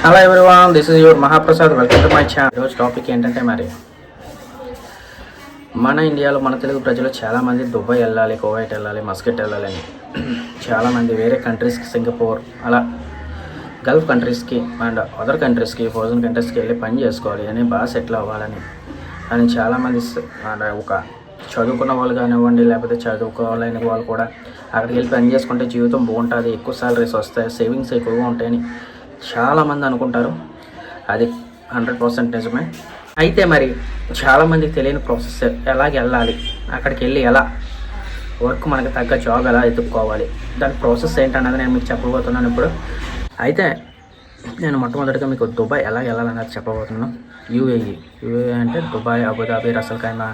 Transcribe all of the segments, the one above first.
Hello everyone, this is your Mahaprasad. Welcome to my channel. ఈరోజు topic ఏంటంటే మన ఇండియాలో మన తెలుగు ప్రజలు చాలామంది దుబాయ్ వెళ్ళాలి, కువైట్ వెళ్ళాలి, మస్కట్ వెళ్ళాలని చాలామంది వేరే కంట్రీస్కి, సింగపూర్ అలా గల్ఫ్ కంట్రీస్కి అండ్ అదర్ కంట్రీస్కి, ఫారిన్ కంట్రీస్కి వెళ్ళి పని చేసుకోవాలి అని బాగా సెటిల్ అవ్వాలని అని చాలామంది ఒక చదువుకున్న వాళ్ళు కానివ్వండి, లేకపోతే చదువుకోవాలని వాళ్ళు కూడా అక్కడికి వెళ్ళి పని చేసుకుంటే జీవితం బాగుంటుంది, ఎక్కువ సాలరీస్ వస్తాయి, సేవింగ్స్ ఎక్కువగా ఉంటాయని చాలామంది అనుకుంటారు. అది 100% నిజమే. అయితే చాలామందికి తెలియని ప్రాసెస్, ఎలాగ వెళ్ళాలి, అక్కడికి వెళ్ళి ఎలా వర్క్ మనకి తగ్గ జాబ్ ఎలా ఎత్తుక్కోవాలి, దాని ప్రాసెస్ ఏంటన్నది నేను మీకు చెప్పబోతున్నాను ఇప్పుడు. అయితే నేను మొట్టమొదటిగా మీకు దుబాయ్ ఎలా వెళ్ళాలన్నది చెప్పబోతున్నాను. యూఏఈ అంటే దుబాయ్, అబుదాబి, రసల్ ఖైమా,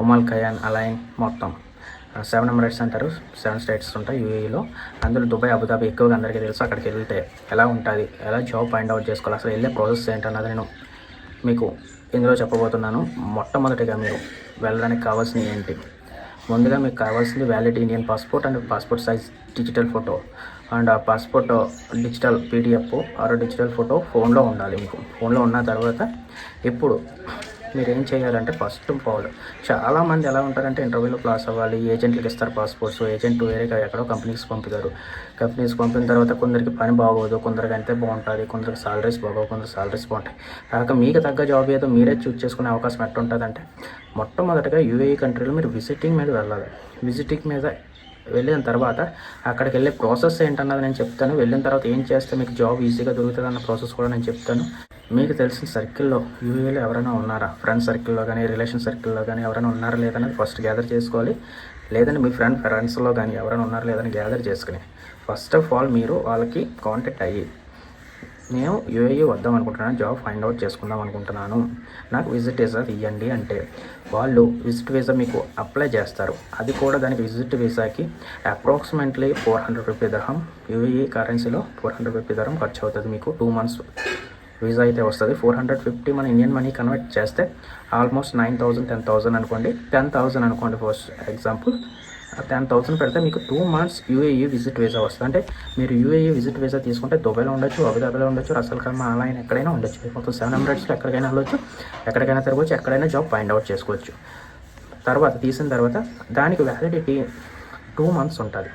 ఒమల్ ఖయాన్, అలైన్, మొత్తం 7 ఎమిరేట్స్ అంటారు. 7 స్టేట్స్ ఉంటాయి యూఏఈలో. అందులో దుబాయ్, అబుదాబి ఎక్కువగా అందరికీ తెలుసు. అక్కడికి వెళ్తే ఎలా ఉంటుంది, ఎలా జాబ్ ఫైండ్ అవుట్ చేసుకోవాలి, అసలు వెళ్ళే ప్రాసెస్ ఏంటన్నది నేను మీకు ఇందులో చెప్పబోతున్నాను. మొట్టమొదటిగా మీరు వెళ్ళడానికి కావాల్సినవి ఏంటి? ముందుగా మీకు కావాల్సింది valid Indian passport and passport size digital photo and ఆ passport digital PDF or digital photo ఫోన్లో ఉండాలి. మీకు ఫోన్లో ఉన్న తర్వాత ఇప్పుడు మీరు ఏం చేయాలంటే ఫస్ట్ ఆఫ్ ఆల్ చాలామంది ఎలా ఉంటారంటే ఇంటర్వ్యూలో పాస్ అవ్వాలి, ఏజెంట్లకు ఇస్తారు పాస్పోర్ట్స్, ఏజెంట్ వేరే ఎక్కడో కంపెనీస్కి పంపుతారు. కంపెనీస్కి పంపిన తర్వాత కొందరికి పని బాగోదు, కొందరికి అంతే బాగుంటుంది, కొందరికి సాలరీస్ బాగోవు, కొందరు సాలరీస్ బాగుంటాయి. కాక మీకు తగ్గ జాబ్ ఏదో మీరే చూస్ చేసుకునే అవకాశం ఎట్టుంటుందంటే మొట్టమొదటిగా యూఏఈ కంట్రీలో మీరు విజిటింగ్ మీద వెళ్ళాలి. విజిటింగ్ మీద వెళ్ళిన తర్వాత అక్కడికి వెళ్ళే ప్రాసెస్ ఏంటన్నది నేను చెప్తాను. వెళ్ళిన తర్వాత ఏం చేస్తే మీకు జాబ్ ఈజీగా దొరుకుతుంది అన్న ప్రాసెస్ కూడా నేను చెప్తాను. మీకు తెలిసిన సర్కిల్లో యూఏలో ఎవరైనా ఉన్నారా, ఫ్రెండ్స్ సర్కిల్లో కానీ రిలేషన్ సర్కిల్లో కానీ ఎవరైనా ఉన్నారా లేదనేది ఫస్ట్ గ్యాదర్ చేసుకోవాలి. లేదంటే మీ ఫ్రెండ్స్లో కానీ ఎవరైనా ఉన్నారా లేదని గ్యాదర్ చేసుకుని ఫస్ట్ ఆఫ్ ఆల్ మీరు వాళ్ళకి కాంటాక్ట్ అయ్యి, నేను యూఏఈ వద్దాం అనుకుంటున్నాను, జాబ్ ఫైండ్ అవుట్ చేసుకుందాం అనుకుంటున్నాను, నాకు విజిట్ వీసా ఇవ్వండి అంటే వాళ్ళు విజిట్ వీసా మీకు అప్లై చేస్తారు. అది కూడా దానికి విజిట్ వీసాకి అప్రాక్సిమేట్లీ 400 రూపీ దర్హం, యూఏఈ కరెన్సీలో 400 రూపీ దర్హం ఖర్చు అవుతుంది. మీకు 2 months వీసా అయితే వస్తుంది. 450 మన ఇండియన్ మనీ కన్వర్ట్ చేస్తే ఆల్మోస్ట్ 9,000 10,000 అనుకోండి. 10,000 అనుకోండి ఫస్ట్ ఎగ్జాంపుల్. 10,000 పెడితే మీకు 2 months యూఏఈ విజిట్ వీసా వస్తుంది. అంటే మీరు యూఏఈ విజిట్ వీసా తీసుకుంటే దుబాయ్లో ఉండొచ్చు, అబుదాబిలో ఉండొచ్చు, రసల్ ఖైమా, అలైన్ ఎక్కడైనా ఉండొచ్చు. మొత్తం 7 ఎమిరేట్స్లో ఎక్కడికైనా వెళ్ళొచ్చు, ఎక్కడికైనా తిరగవచ్చు, ఎక్కడైనా జాబ్ ఫైండ్ అవుట్ చేసుకోవచ్చు. తర్వాత తీసిన తర్వాత దానికి వ్యాలిడిటీ 2 months ఉంటుంది.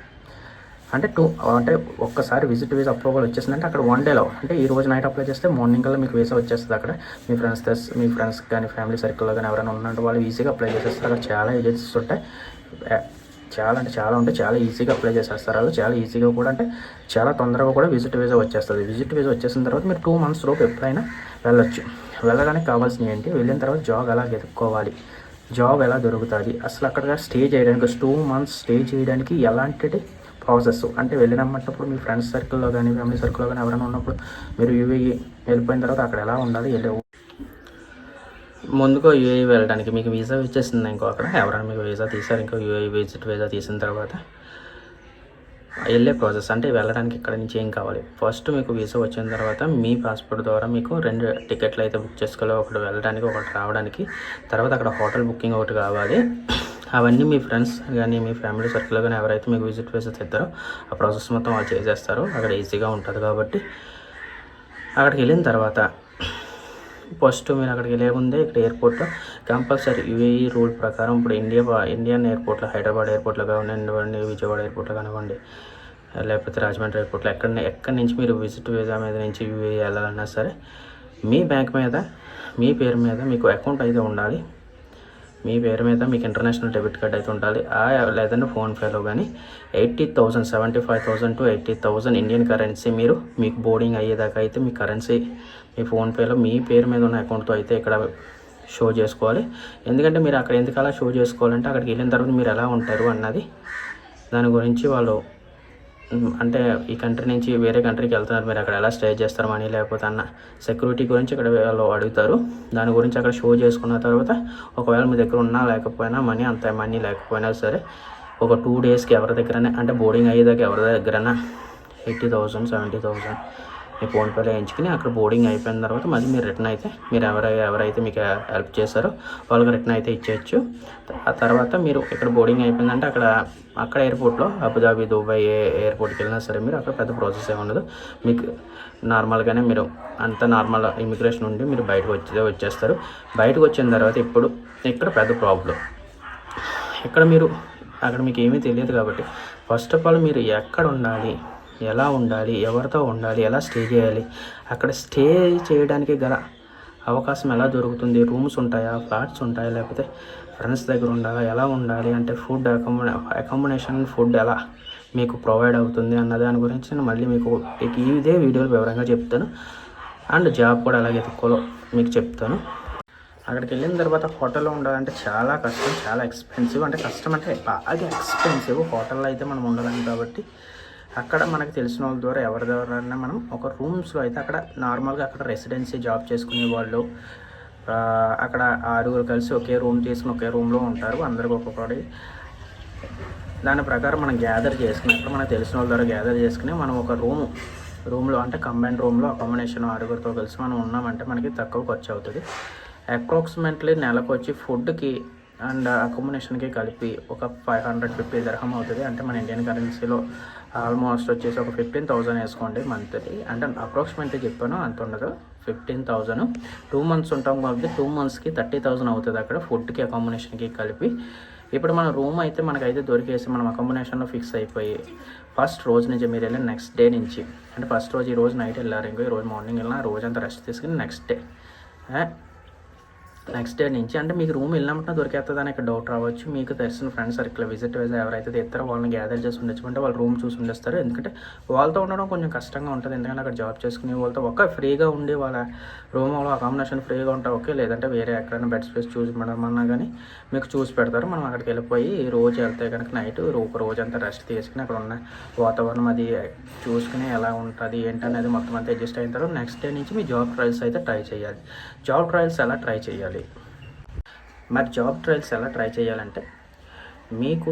అంటే ఒక్కసారి విజిట్ వీసా అప్రూవల్ వచ్చేసిందంటే అక్కడ 1 dayలో, అంటే ఈ రోజు నైట్ అప్లై చేస్తే మార్నింగ్ కల్లా మీకు వీసా వచ్చేస్తుంది. అక్కడ మీ ఫ్రెండ్స్ కానీ ఫ్యామిలీ సర్కిల్లో కానీ ఎవరైనా ఉన్నట్టు వాళ్ళు ఈజీగా అప్లై చేసేస్తారు. అక్కడ చాలా ఏజెన్సీస్ ఉంటాయి, చాలా ఉంటాయి, చాలా ఈజీగా అప్లై చేసేస్తారు. వాళ్ళు చాలా ఈజీగా కూడా, అంటే చాలా తొందరగా కూడా విజిట్ వీసా వచ్చేస్తుంది. విజిట్ వీసా వచ్చేసిన తర్వాత మీరు 2 months లోపు ఎప్పుడైనా వెళ్ళొచ్చు. వెళ్ళడానికి కావాల్సింది ఏంటి, వెళ్ళిన తర్వాత జాబ్ ఎలా వెతుక్కోవాలి, జాబ్ ఎలా దొరుకుతుంది, అసలు అక్కడ స్టే చేయడానికి 2 months స్టే చేయడానికి ఎలాంటి ప్రాసెస్, అంటే వెళ్ళినప్పుడు మీ ఫ్రెండ్స్ సర్కిల్లో కానీ ఫ్యామిలీ సర్కిల్లో కానీ ఎవరైనా ఉన్నప్పుడు మీరు యూఏఈ వెళ్ళిపోయిన తర్వాత అక్కడ ఎలా ఉండాలి, ముందుగా యూఏఈ వెళ్ళడానికి మీకు వీసా వచ్చేసింది. ఇంకో అక్కడ ఎవరైనా మీకు వీసా తీశారు, ఇంకో యూఏఈ విజిట్ వీసా తీసిన తర్వాత వెళ్ళే ప్రాసెస్, అంటే వెళ్ళడానికి ఇక్కడ నుంచి ఏం కావాలి, ఫస్ట్ మీకు వీసా వచ్చిన తర్వాత మీ పాస్పోర్ట్ ద్వారా మీకు 2 టికెట్లు అయితే బుక్ చేసుకోవాలి. ఒకటి వెళ్ళడానికి, ఒకటి రావడానికి. తర్వాత అక్కడ హోటల్ బుకింగ్ ఒకటి కావాలి. అవన్నీ మీ ఫ్రెండ్స్ కానీ మీ ఫ్యామిలీ సర్కిల్లో కానీ ఎవరైతే మీకు విజిట్ వీసా తెస్తారో ఆ ప్రాసెస్ మొత్తం వాళ్ళు చేసేస్తారు. అక్కడ ఈజీగా ఉంటుంది కాబట్టి అక్కడికి వెళ్ళిన తర్వాత ఫస్ట్ మీరు అక్కడికి వెళ్ళే ముందే ఇక్కడ ఎయిర్పోర్ట్లో కంపల్సరీ యూఏఈ రూల్ ప్రకారం ఇప్పుడు ఇండియన్ ఎయిర్పోర్ట్లో, హైదరాబాద్ ఎయిర్పోర్ట్లో కానివ్వండి, విజయవాడ ఎయిర్పోర్ట్లో కానివ్వండి, లేకపోతే రాజమండ్రి ఎయిర్పోర్ట్లో ఎక్కడి నుంచి మీరు విజిట్ వీసా మీద నుంచి యూఏఈ వెళ్ళాలన్నా సరే మీ బ్యాంక్ మీద మీ పేరు మీద మీకు అకౌంట్ అయితే ఉండాలి. మీ పేరు మీద మీకు ఇంటర్నేషనల్ డెబిట్ కార్డ్ అయితే ఉండాలి. లేదంటే ఫోన్పేలో కానీ 80,000 75,000 to 80,000 ఇండియన్ కరెన్సీ మీకు బోర్డింగ్ అయ్యేదాకా అయితే మీ కరెన్సీ మీ ఫోన్పేలో మీ పేరు మీద ఉన్న అకౌంట్తో అయితే ఇక్కడ షో చేసుకోవాలి. ఎందుకంటే మీరు అక్కడ ఎందుకు అలా షో చేసుకోవాలంటే అక్కడికి వెళ్ళిన తర్వాత మీరు ఎలా ఉంటారు అన్నది దాని గురించి వాళ్ళు, అంటే ఈ కంట్రీ నుంచి వేరే కంట్రీకి వెళ్తున్నారు, మీరు అక్కడ ఎలా స్టే చేస్తారు మనీ లేకపోతే అన్న సెక్యూరిటీ గురించి ఇక్కడ వాళ్ళు అడుగుతారు. దాని గురించి అక్కడ షో చేసుకున్న తర్వాత ఒకవేళ మీ దగ్గర ఉన్నా లేకపోయినా మనీ లేకపోయినా సరే ఒక 2 daysకి ఎవరి దగ్గరనే, అంటే బోర్డింగ్ అయ్యేదాకా ఎవరి దగ్గరైనా 80,000 70,000 మీ ఫోన్పేలో వేయించుకుని అక్కడ బోర్డింగ్ అయిపోయిన తర్వాత మళ్ళీ మీరు రిటర్న్ అయితే మీరు ఎవరైతే మీకు హెల్ప్ చేశారో వాళ్ళకి రిటర్న్ అయితే ఇచ్చేయచ్చు. ఆ తర్వాత మీరు ఇక్కడ బోర్డింగ్ అయిపోయిందంటే అక్కడ ఎయిర్పోర్ట్లో అబుదాబి, దుబాయ్ ఎయిర్పోర్ట్కి వెళ్ళినా సరే మీరు అక్కడ పెద్ద ప్రాసెస్ ఏమి ఉండదు. మీకు నార్మల్గానే మీరు అంత నార్మల్ ఇమిగ్రేషన్ నుండి మీరు బయటకు వచ్చేస్తారు. బయటకు వచ్చిన తర్వాత ఇప్పుడు ఇక్కడ పెద్ద ప్రాబ్లం, అక్కడ మీకు ఏమీ తెలియదు కాబట్టి ఫస్ట్ ఆఫ్ ఆల్ మీరు ఎక్కడ ఉండాలి, ఎలా ఉండాలి, ఎవరితో ఉండాలి, ఎలా స్టే చేయాలి, అక్కడ స్టే చేయడానికి గల అవకాశం ఎలా దొరుకుతుంది, రూమ్స్ ఉంటాయా, ఫ్లాట్స్ ఉంటాయా, లేకపోతే ఫ్రెండ్స్ దగ్గర ఉండాలా, ఎలా ఉండాలి అంటే ఫుడ్ అకామిడేషన్ ఫుడ్ ఎలా మీకు ప్రొవైడ్ అవుతుంది అన్న దాని గురించి నేను మళ్ళీ మీకు ఇదే వీడియోలో వివరంగా చెప్తాను. అండ్ జాబ్ కూడా ఎలాగ ఎత్తుకోవాలో మీకు చెప్తాను. అక్కడికి వెళ్ళిన తర్వాత హోటల్లో ఉండాలంటే చాలా కష్టం, చాలా ఎక్స్పెన్సివ్. అంటే కష్టం అంటే బాగా ఎక్స్పెన్సివ్. హోటల్లో అయితే మనం ఉండలేము కాబట్టి అక్కడ మనకు తెలిసిన వాళ్ళ ద్వారా ఎవరి ద్వారా మనం ఒక రూమ్స్లో అయితే అక్కడ నార్మల్గా అక్కడ రెసిడెన్సీ జాబ్ చేసుకునే వాళ్ళు అక్కడ 6 కలిసి ఒకే రూమ్ తీసుకుని ఒకే రూమ్లో ఉంటారు. అందరికి ఒక్కొక్కటి దాని ప్రకారం మనం గ్యాదర్ చేసుకుని అక్కడ మనకు తెలిసిన వాళ్ళ ద్వారా గ్యాదర్ చేసుకుని మనం ఒక రూమ్లో అంటే కంబైన్ రూమ్లో అకామిడేషన్ 6 కలిసి మనం ఉన్నామంటే మనకి తక్కువ ఖర్చు అవుతుంది. అప్రాక్సిమేట్లీ నెలకు వచ్చి ఫుడ్కి అండ్ అకామిడేషన్కి కలిపి ఒక 550 దర్హం అవుతుంది. అంటే మన ఇండియన్ కరెన్సీలో ఆల్మోస్ట్ వచ్చేసి ఒక 15,000 వేసుకోండి మంత్లీ. అంటే అప్రాక్సిమేట్లీ చెప్పాను, అంత ఉండదు. 15,000 2 months ఉంటాం కాబట్టి 2 monthsకి 30,000 అవుతుంది అక్కడ ఫుడ్కి అకామిడేషన్కి కలిపి. ఇప్పుడు మన రూమ్ అయితే మనకైతే దొరికేసి మనం అకామిడేషన్లో ఫిక్స్ అయిపోయి ఫస్ట్ రోజు నుంచి మీరు వెళ్ళిన నెక్స్ట్ డే నుంచి అంటే ఫస్ట్ రోజు ఈ రోజు నైట్ వెళ్ళారు, ఇంకో ఈ రోజు మార్నింగ్ వెళ్ళినా రోజంతా రెస్ట్ తీసుకుని నెక్స్ట్ డే నుంచి అంటే మీకు రూమ్ వెళ్ళినప్పుడు దొరికేస్తుందని ఇక్కడ డౌట్ రావచ్చు. మీకు తెలిసిన ఫ్రెండ్స్ సర్కిల్ విజిట్ వేసా ఎవరైతే తెస్తారో వాళ్ళని గ్యాదర్ చేసి ఉండొచ్చు అంటే వాళ్ళు రూమ్ చూసి ఉండేస్తారు. ఎందుకంటే వాళ్ళతో ఉండడం కొంచెం కష్టంగా ఉంటుంది. ఎందుకంటే అక్కడ జాబ్ చేసుకునే వాళ్ళతో ఒక ఫ్రీగా ఉండి వాళ్ళ రూమ్లో అకామిడేషన్ ఫ్రీగా ఉంటాయి ఓకే, లేదంటే వేరే ఎక్కడైనా బెడ్ స్పేస్ చూసి పెడమన్నా కానీ మీకు చూసి పెడతారు. మనం అక్కడికి వెళ్ళిపోయి రోజు వెళ్తే కనుక నైట్ ఒక రోజంతా రెస్ట్ తీసుకుని అక్కడ ఉన్న వాతావరణం అది చూసుకుని ఎలా ఉంటుంది ఏంటనేది మొత్తం అంతా అడ్జస్ట్ అయిన తర్వాత నెక్స్ట్ డే నుంచి మీ జాబ్ ట్రయల్స్ అయితే ట్రై చేయాలి. జాబ్ ట్రయల్స్ ఎలా ట్రై చేయాలి? మరి జాబ్ ట్రయల్స్ ఎలా ట్రై చేయాలంటే మీకు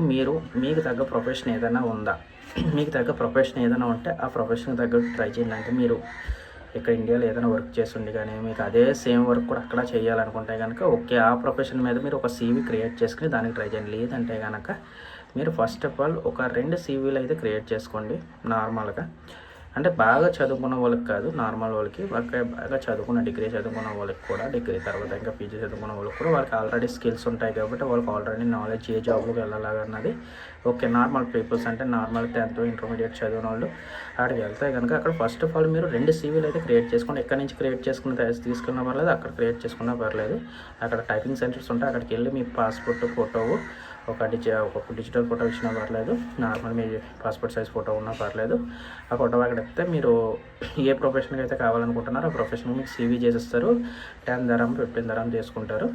తగ్గ ప్రొఫెషన్ ఏదైనా ఉందా, మీకు తగ్గ ప్రొఫెషన్ ఏదైనా ఉంటే ఆ ప్రొఫెషన్ తగ్గట్టు ట్రై చేయండి. అంటే మీరు ఇక్కడ ఇండియాలో ఏదైనా వర్క్ చేస్తుండే కానీ మీకు అదే సేమ్ వర్క్ కూడా అక్కడ చేయాలనుకుంటే కనుక ఓకే, ఆ ప్రొఫెషన్ మీద మీరు ఒక CV క్రియేట్ చేసుకుని దానికి ట్రై చేయండి. లేదంటే కనుక మీరు ఫస్ట్ ఆఫ్ ఆల్ ఒక 2 CVలు అయితే క్రియేట్ చేసుకోండి. నార్మల్గా అంటే బాగా చదువుకున్న వాళ్ళకి కాదు, నార్మల్ వాళ్ళకి, బాగా చదువుకున్న డిగ్రీ చదువుకున్న వాళ్ళకి కూడా, డిగ్రీ తర్వాత ఇంకా PG చదువుకున్న వాళ్ళకి కూడా వాళ్ళకి ఆల్రెడీ స్కిల్స్ ఉంటాయి కాబట్టి వాళ్ళకి ఆల్రెడీ నాలెడ్జ్ ఏ జాబ్లోకి వెళ్ళాలన్నది ఓకే. నార్మల్ పీపుల్స్ అంటే నార్మల్ 10th ఇంటర్మీడియట్ చదివిన వాళ్ళు అక్కడికి వెళ్తే కనుక అక్కడ ఫస్ట్ ఆఫ్ ఆల్ మీరు 2 CVలు అయితే క్రియేట్ చేసుకోండి. ఎక్కడి నుంచి క్రియేట్ చేసుకున్న తీసుకున్నా పర్లేదు, అక్కడ క్రియేట్ చేసుకున్నా పర్లేదు. అక్కడ టైపింగ్ సెంటర్స్ ఉంటాయి, అక్కడికి వెళ్ళి మీ పాస్పోర్ట్ ఫోటో ఒక డిజిటల్ ఫోటో ఇచ్చినా పర్లేదు, నార్మల్ మీ పాస్పోర్ట్ సైజ్ ఫోటో ఉన్నా పర్లేదు. ఆ ఫోటో అక్కడ ఇస్తే మీరు ఏ ప్రొఫెషన్కి అయితే కావాలనుకుంటున్నారో ఆ ప్రొఫెషన్కి మీకు CV చేసేస్తారు. 10 దరం 15 దరం చేసుకుంటారు.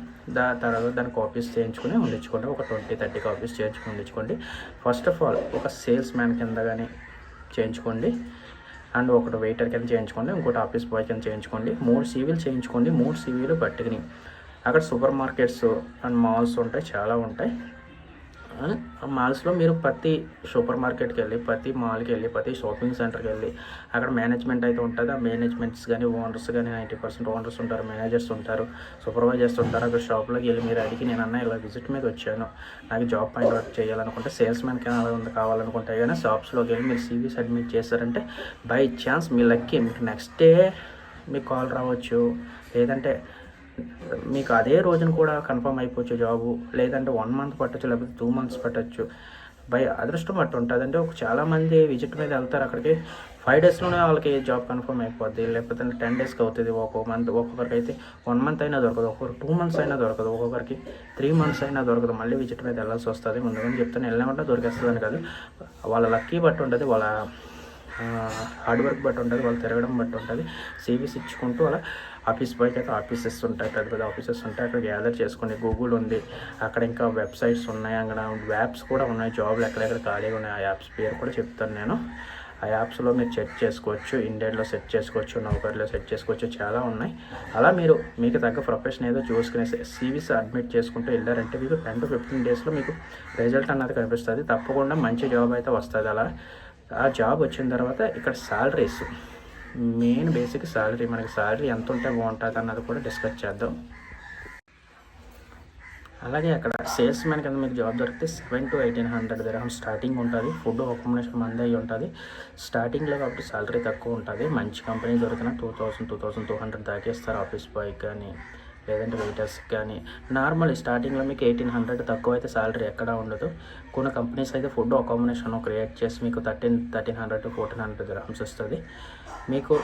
తర్వాత దాని కాపీస్ చేయించుకుని ఉండించుకోండి. ఒక 20-30 కాపీస్ చేయించుకుని ఉండించుకోండి. ఫస్ట్ ఆఫ్ ఆల్ ఒక సేల్స్ మ్యాన్ కింద కానీ చేయించుకోండి, అండ్ ఒకటి వెయిటర్ కింద చేయించుకోండి, ఇంకోటి ఆఫీస్ బాయ్ కింద చేయించుకోండి. 3 CVలు చేయించుకోండి. 3 CVలు పట్టుకుని అక్కడ సూపర్ మార్కెట్స్ అండ్ మాల్స్ ఉంటాయి, చాలా ఉంటాయి. మాల్స్లో మీరు ప్రతి సూపర్ మార్కెట్కి వెళ్ళి, ప్రతి మాల్కి వెళ్ళి, ప్రతి షాపింగ్ సెంటర్కి వెళ్ళి అక్కడ మేనేజ్మెంట్ అయితే ఉంటుంది. ఆ మేనేజ్మెంట్స్ కానీ ఓనర్స్ కానీ 90% ఓనర్స్ ఉంటారు, మేనేజర్స్ ఉంటారు, సూపర్వైజర్స్ ఉంటారు. అక్కడ షాప్లోకి వెళ్ళి మీరు అడిగి నేనన్నా ఇలా విజిట్ మీద వచ్చాను, నాకు జాబ్ పాయింట్ అవుట్ చేయాలనుకుంటే, సేల్స్ మ్యాన్కి కావాలనుకుంటే కానీ షాప్స్లోకి వెళ్ళి మీరు CV సబ్మిట్ చేస్తారంటే బై ఛాన్స్ మీ లక్కీ మీకు నెక్స్ట్ డే మీకు కాల్ రావచ్చు, లేదంటే మీకు అదే రోజున కూడా కన్ఫర్మ్ అయిపోవచ్చు జాబు, లేదంటే 1 month పట్టచ్చు, లేకపోతే 2 months పట్టచ్చు. బై అదృష్టం బట్టి ఉంటుంది. అంటే చాలామంది విజిట్ మీద వెళ్తారు, అక్కడికి 5 daysలోనే వాళ్ళకి జాబ్ కన్ఫర్మ్ అయిపోద్ది, లేకపోతే 10 daysకి అవుతుంది. ఒక్కొక్కరికి అయితే 1 month అయినా దొరకదు, ఒక్కొక్కరు 2 months అయినా దొరకదు, ఒక్కొక్కరికి 3 months అయినా దొరకదు. మళ్ళీ విజిట్ మీద వెళ్ళాల్సి వస్తుంది. ముందుగానే చెప్తాను, వెళ్ళామంటే దొరికేస్తుందని కాదు, వాళ్ళ లక్కీ బట్టి ఉంటుంది, వాళ్ళ హార్డ్ వర్క్ బట్టి ఉంటుంది, వాళ్ళు తిరగడం బట్టి ఉంటుంది. CVs ఇచ్చుకుంటూ అలా ఆఫీస్ బాయ్కి అయితే ఆఫీసెస్ ఉంటాయి, పెద్ద పెద్ద ఆఫీసెస్ ఉంటాయి, అక్కడ గ్యాదర్ చేసుకోండి. గూగుల్ ఉంది, అక్కడ ఇంకా వెబ్సైట్స్ ఉన్నాయి, అక్కడ యాప్స్ కూడా ఉన్నాయి, జాబ్లు ఎక్కడెక్కడ ఖాళీగా ఉన్నాయి. ఆ యాప్స్ పేరు కూడా చెప్తాను నేను. ఆ యాప్స్లో మీరు చెక్ చేసుకోవచ్చు, ఇండియాలో సెట్ చేసుకోవచ్చు, నౌకరీలో సెట్ చేసుకోవచ్చు, చాలా ఉన్నాయి. అలా మీకు తగ్గ ప్రొఫెషన్ ఏదో చూసుకునే CVs అడ్మిట్ చేసుకుంటూ వెళ్ళారంటే మీకు 10 to 15 daysలో మీకు రిజల్ట్ అన్నది కనిపిస్తుంది. తప్పకుండా మంచి జాబ్ అయితే వస్తుంది. అలా ఆ జాబ్ వచ్చిన తర్వాత ఇక్కడ శాలరీస్ మెయిన్ బేసిక్ శాలరీ, మనకి శాలరీ ఎంత ఉంటే బాగుంటుంది అన్నది కూడా డిస్కస్ చేద్దాం. అలాగే అక్కడ సేల్స్ మ్యాన్ కింద మీకు జాబ్ దొరికితే 700 to 1800 dirhams స్టార్టింగ్ ఉంటుంది. ఫుడ్ అకామిడేషన్ మంది అయ్యి ఉంటుంది స్టార్టింగ్లో, కాబట్టి శాలరీ తక్కువ ఉంటుంది. మంచి కంపెనీ దొరికిన 2200 దాకా ఇస్తారు ఆఫీస్ బాయ్ కానీ లేదంటే వెయిటర్స్కి కానీ. నార్మల్ స్టార్టింగ్లో మీకు 1800 తక్కువ అయితే శాలరీ ఎక్కడా ఉండదు. కొన్ని కంపెనీస్ అయితే ఫుడ్ అకామిడేషన్ క్రియేట్ చేసి మీకు 1300 to 1400 dirhams ఇస్తుంది. మీకు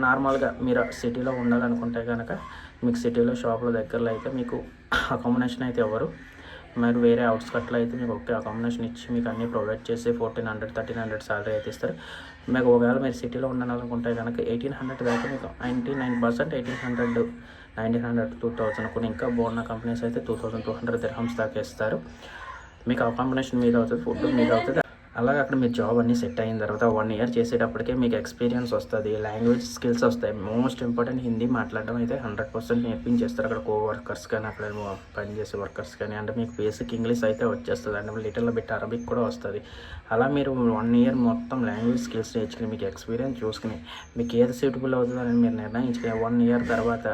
నార్మల్గా మీరు సిటీలో ఉండాలనుకుంటే కనుక మీకు సిటీలో షాపుల దగ్గరలో అయితే మీకు అకామిడేషన్ అయితే ఇవ్వరు. మరి వేరే అవుట్స్కట్లో అయితే మీకు ఒకే అకామిడేషన్ ఇచ్చి మీకు అన్నీ ప్రొవైడ్ చేసి 1400 1300 శాలరీ అయితే ఇస్తారు. మీకు ఒకవేళ మీరు సిటీలో ఉండాలనుకుంటే కనుక 1800 దాకా మీకు 99% 1800 1900 2000 కొన్ని ఇంకా బాగున్న కంపెనీస్ అయితే 2200 dirhams దాకా ఇస్తారు. మీకు అకామిడేషన్ మీద అవుతుంది, ఫుడ్ మీద అవుతుంది. అలాగే అక్కడ మీరు జాబ్ అన్నీ సెట్ అయిన తర్వాత 1 year చేసేటప్పటికే మీకు ఎక్స్పీరియన్స్ వస్తుంది, లాంగ్వేజ్ స్కిల్స్ వస్తాయి. మోస్ట్ ఇంపార్టెంట్ హిందీ మాట్లాడడం అయితే 100% నేర్పించేస్తారు అక్కడ వర్కర్స్ కానీ, అక్కడ పనిచేసే వర్కర్స్ కానీ. అంటే మీకు బేసిక్ ఇంగ్లీష్ అయితే వచ్చేస్తుంది, అంటే లిటిల్ బిట్ అరబిక్ కూడా వస్తుంది. అలా మీరు 1 year మొత్తం లాంగ్వేజ్ స్కిల్స్ నేర్చుకుని మీకు ఎక్స్పీరియన్స్ చూసుకుని మీకు ఏది సూటబుల్ అవుతుందని మీరు నిర్ణయించుకుని 1 year తర్వాత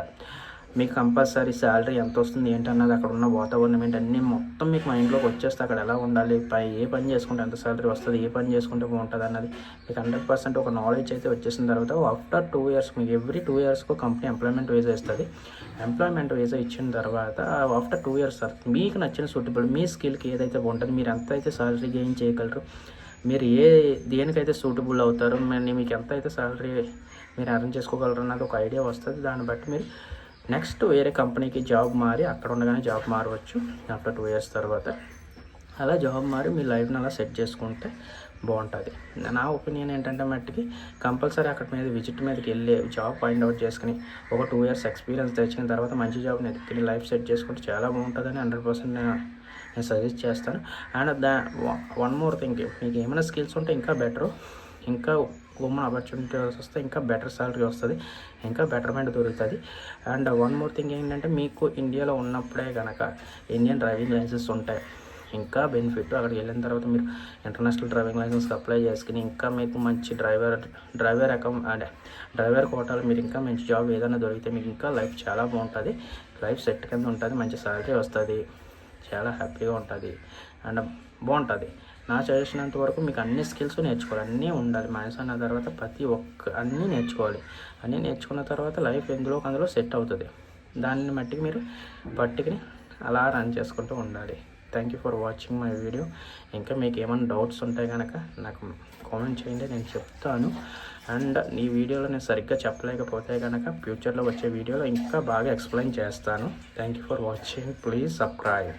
మీకు కంపల్సరీ శాలరీ ఎంత వస్తుంది ఏంటన్నది, అక్కడ ఉన్న వాతావరణం ఏంటి అన్నీ మొత్తం మీకు మైండ్లోకి వచ్చేస్తే అక్కడ ఎలా ఉండాలి, ఏ పని చేసుకుంటే ఎంత శాలరీ వస్తుంది, ఏ పని చేసుకుంటే బాగుంటుంది అన్నది మీకు 100% ఒక నాలెడ్జ్ అయితే వచ్చేసిన తర్వాత ఆఫ్టర్ 2 years మీకు ఎవ్రీ 2 yearsకు కంపెనీ ఎంప్లాయ్మెంట్ వీసా ఇస్తుంది. ఎంప్లాయ్మెంట్ వీసా ఇచ్చిన తర్వాత ఆఫ్టర్ 2 years మీకు నచ్చిన సూటబుల్ మీ స్కిల్కి ఏదైతే బాగుంటుంది, మీరు ఎంత అయితే శాలరీ గెయిన్ చేయగలరు, మీరు దేనికైతే సూటబుల్ అవుతారో, మీకు ఎంత అయితే శాలరీ మీరు అరేంజ్ చేసుకోగలరు అన్నది ఒక ఐడియా వస్తుంది. దాన్ని బట్టి మీరు నెక్స్ట్ వేరే కంపెనీకి జాబ్ మారి అక్కడ ఉండగానే జాబ్ మారవచ్చు ఆఫ్టర్ 2 years తర్వాత. అలా జాబ్ మారి మీ లైఫ్ని అలా సెట్ చేసుకుంటే బాగుంటుంది. నా ఒపీనియన్ ఏంటంటే మట్టికి కంపల్సరీ అక్కడ మీద విజిట్ మీదకి వెళ్ళి జాబ్ ఫైండ్ అవుట్ చేసుకుని ఒక 2 years ఎక్స్పీరియన్స్ తెచ్చిన తర్వాత మంచి జాబ్ని ఎత్తుకుని లైఫ్ సెట్ చేసుకుంటే చాలా బాగుంటుందని 100% నేను సజెస్ట్ చేస్తాను. అండ్ వన్ మోర్ థింగ్, మీకు ఏమైనా స్కిల్స్ ఉంటే ఇంకా బెటరు, ఇంకా ఉమెన్ ఆపర్చునిటీస్ వస్తే ఇంకా బెటర్ శాలరీ వస్తుంది, ఇంకా బెటర్మెంట్ దొరుకుతుంది. అండ్ వన్ మోర్ థింగ్ ఏంటంటే మీకు ఇండియాలో ఉన్నప్పుడే కనుక ఇండియన్ డ్రైవింగ్ లైసెన్స్ ఉంటాయి, ఇంకా బెనిఫిట్. అక్కడికి వెళ్ళిన తర్వాత మీరు ఇంటర్నేషనల్ డ్రైవింగ్ లైసెన్స్కి అప్లై చేసుకుని ఇంకా మీకు మంచి డ్రైవర్ కోటాలు మీరు ఇంకా మంచి జాబ్ ఏదైనా దొరికితే మీకు ఇంకా లైఫ్ చాలా బాగుంటుంది, లైఫ్ సెట్ కింద ఉంటుంది, మంచి శాలరీ వస్తుంది, చాలా హ్యాపీగా ఉంటుంది అండ్ బాగుంటుంది. నా చేసినంత వరకు మీకు అన్ని స్కిల్స్ నేర్చుకోవాలి, అన్నీ ఉండాలి. మనిషి అన్న తర్వాత అన్నీ నేర్చుకోవాలి. అన్నీ నేర్చుకున్న తర్వాత లైఫ్ అందులో సెట్ అవుతుంది. దాన్ని మట్టికి మీరు పట్టుకుని అలా రన్ చేసుకుంటూ ఉండాలి. Thank you for watching my video. ఇంకా మీకు ఏమైనా డౌట్స్ ఉంటాయి కనుక నాకు కామెంట్ చేయండి, నేను చెప్తాను. అండ్ ఈ వీడియోలో నేను సరిగ్గా చెప్పలేకపోతే కనుక ఫ్యూచర్లో వచ్చే వీడియోలో ఇంకా బాగా ఎక్స్ప్లెయిన్ చేస్తాను. Thank you for watching. Please subscribe.